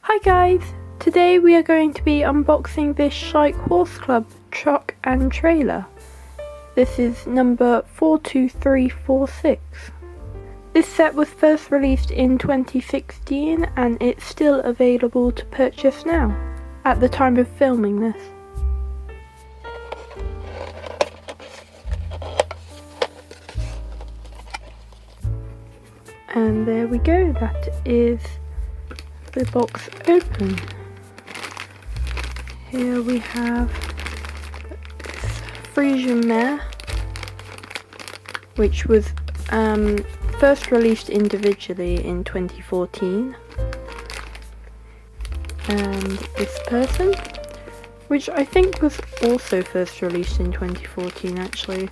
Hi guys! Today we are going to be unboxing this Schleich Horse Club truck and trailer. This is number 42346. This set was first released in 2016 and it's still available to purchase now, at the time of filming this. And there we go, that is the box open. Here we have this Frisian mare, which was first released individually in 2014, and this person, which I think was also first released in 2014 actually,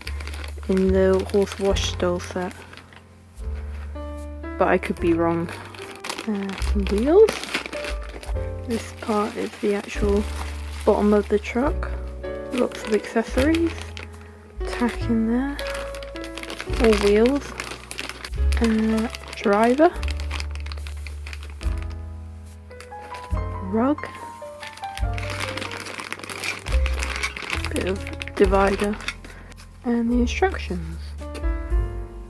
in the horse wash stall set, but I could be wrong. Some wheels. This part is the actual bottom of the truck. Lots of accessories. Tack in there. All wheels. Driver. Rug. Bit of divider. And the instructions.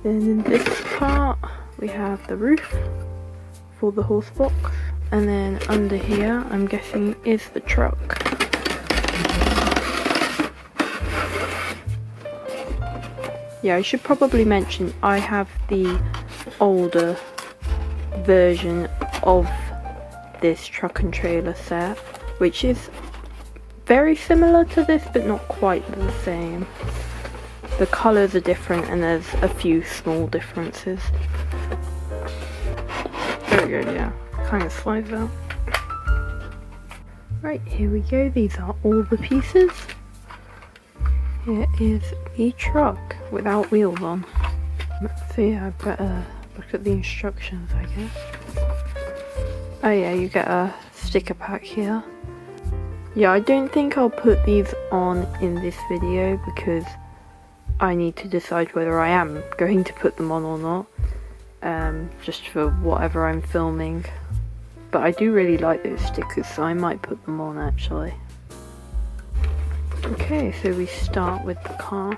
Then in this part we have the roof for the horse box, and then under here I'm guessing is the truck. Yeah, I should probably mention I have the older version of this truck and trailer set, which is very similar to this but not quite the same. The colours are different and there's a few small differences. There we go, yeah, kind of slides out. Right, here we go, these are all the pieces. Here is the truck without wheels on. So yeah, I better look at the instructions, I guess. Oh yeah, you get a sticker pack here. Yeah, I don't think I'll put these on in this video because I need to decide whether I am going to put them on or not. Just for whatever I'm filming, but I do really like those stickers, so I might put them on actually. Okay, so we start with the car.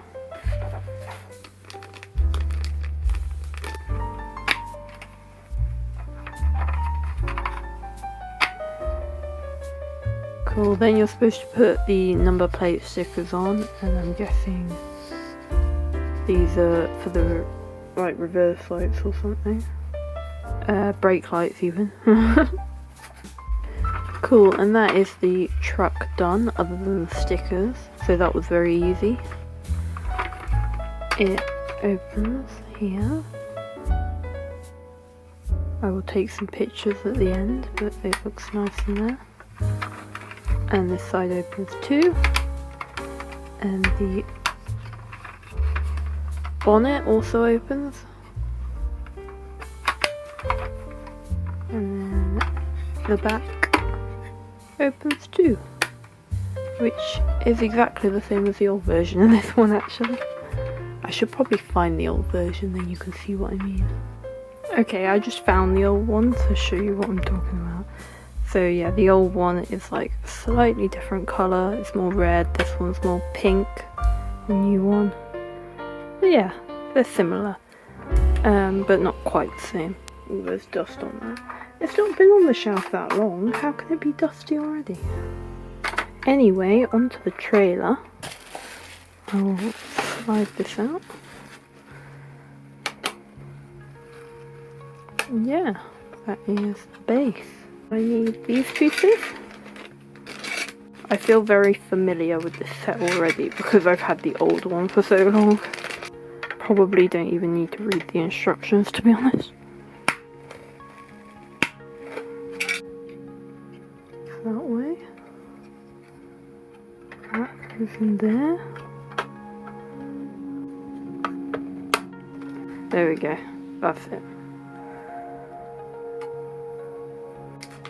Cool, then you're supposed to put the number plate stickers on, and I'm guessing these are for the like reverse lights or something. Brake lights even. Cool, and that is the truck done, other than the stickers, so that was very easy. It opens here. I will take some pictures at the end, but it looks nice in there. And this side opens too. And the bonnet also opens. And then the back opens too, which is exactly the same as the old version of this one actually. I should probably find the old version, then you can see what I mean. Okay, I just found the old one to show you what I'm talking about. So yeah, the old one is like a slightly different colour, it's more red, this one's more pink, the new one. But yeah, they're similar, but not quite the same. Ooh, there's dust on that. It's not been on the shelf that long, how can it be dusty already? Anyway, onto the trailer. I'll slide this out. Yeah, that is the base. I need these pieces. I feel very familiar with this set already because I've had the old one for so long. Probably don't even need to read the instructions, to be honest. That way. That goes in there. There we go. That's it.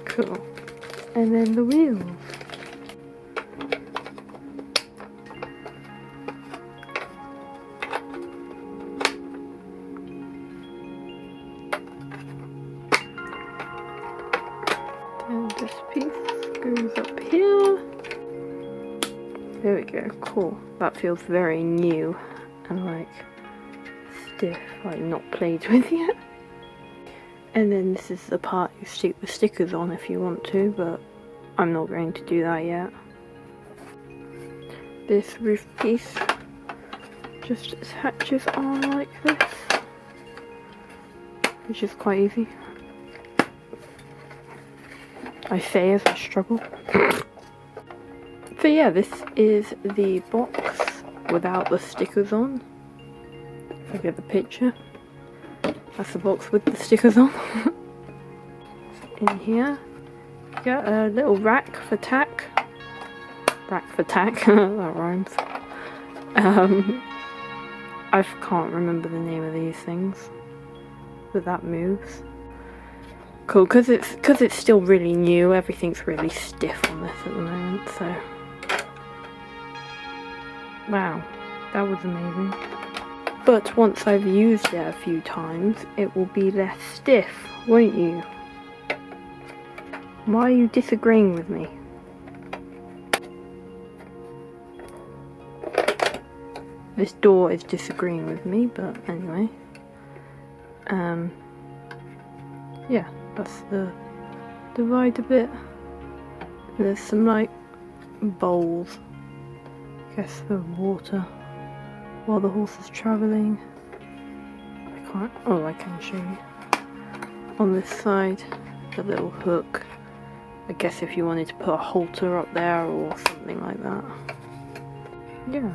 Cool. And then the wheels. And this piece goes up here. There we go, cool. That feels very new and like stiff, like not played with yet. And then this is the part you stick the stickers on if you want to, but I'm not going to do that yet. This roof piece just attaches on like this, which is quite easy. I say as I struggle. So yeah, this is the box without the stickers on. If I get the picture, that's the box with the stickers on. In here, you get a little rack for tack. Rack for tack, that rhymes. I can't remember the name of these things, but that moves. Cool, because it's still really new. Everything's really stiff on this at the moment. So, wow, that was amazing. But once I've used it a few times, it will be less stiff, won't you? Why are you disagreeing with me? This door is disagreeing with me, but anyway. Yeah, that's the divider bit. There's some like bowls, I guess, for water while the horse is travelling. I can't, oh I can show you. On this side, the little hook. I guess if you wanted to put a halter up there or something like that. Yeah.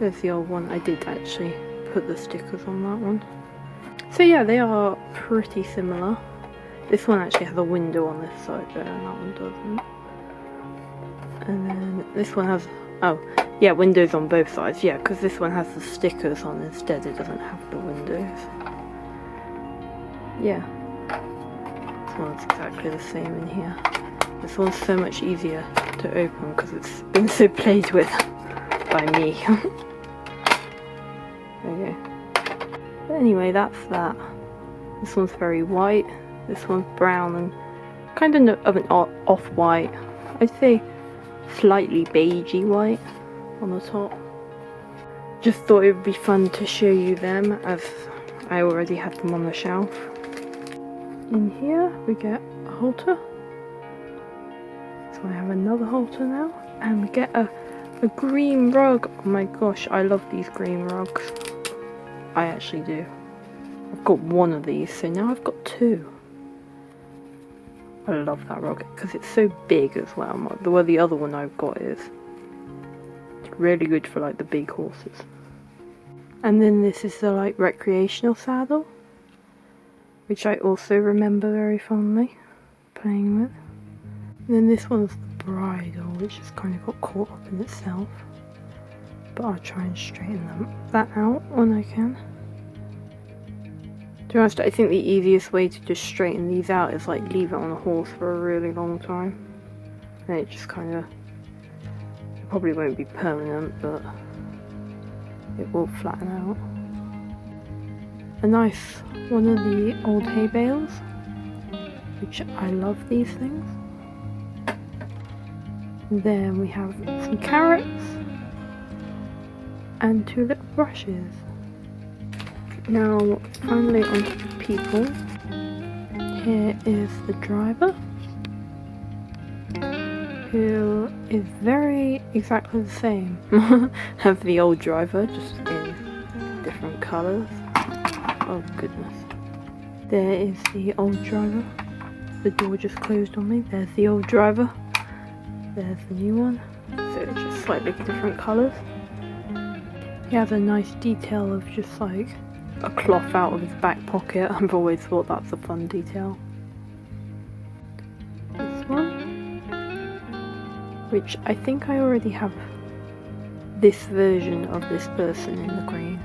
There's the old one. I did actually put the stickers on that one. So yeah, they are pretty similar. This one actually has a window on this side there, and that one doesn't. And then this one has, oh yeah, windows on both sides. Yeah, because this one has the stickers on instead. It doesn't have the windows. Yeah, this one's exactly the same in here. This one's so much easier to open because it's been so played with by me. Okay. But anyway, that's that. This one's very white. This one's brown and kind of an off-white. I'd say slightly beigey white on the top. Just thought it would be fun to show you them as I already had them on the shelf. In here we get a halter. So I have another halter now. And we get a green rug. Oh my gosh, I love these green rugs. I actually do. I've got one of these, so now I've got two. I love that rug because it's so big as well. The other one I've got is really good for like the big horses. And then this is the like recreational saddle, which I also remember very fondly playing with. And then this one's the bridle, which has kind of got caught up in itself. But I'll try and straighten that out when I can. To be honest, I think the easiest way to just straighten these out is like leave it on a horse for a really long time. And it just kind of, it probably won't be permanent, but it will flatten out. A nice one of the old hay bales, which I love these things. And then we have some carrots and two little brushes. Now finally onto the people. Here is the driver, who is very exactly the same as the old driver, just in different colours. Oh goodness. There is the old driver. The door just closed on me. There's the old driver. There's the new one. So it's just slightly different colours. He has a nice detail of just like a cloth out of his back pocket. I've always thought that's a fun detail. This one, which I think I already have this version of this person in the green.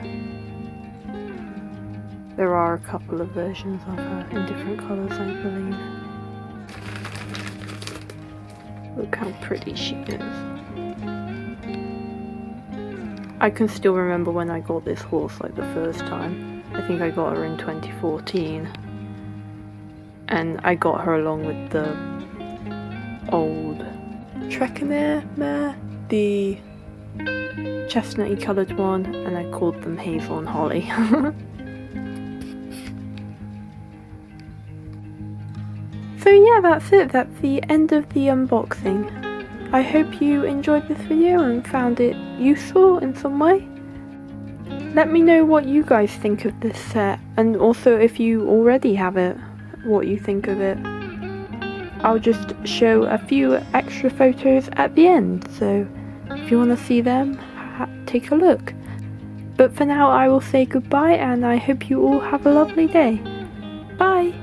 There are a couple of versions of her in different colours, I believe. Look how pretty she is. I can still remember when I got this horse like the first time. I think I got her in 2014. and I got her along with the old Trekmere mare, the chestnutty coloured one, and I called them Hazel and Holly. So yeah, that's it. That's the end of the unboxing. I hope you enjoyed this video and found it useful in some way. Let me know what you guys think of this set, and also if you already have it, what you think of it. I'll just show a few extra photos at the end, so if you want to see them, take a look. But for now I will say goodbye, and I hope you all have a lovely day. Bye!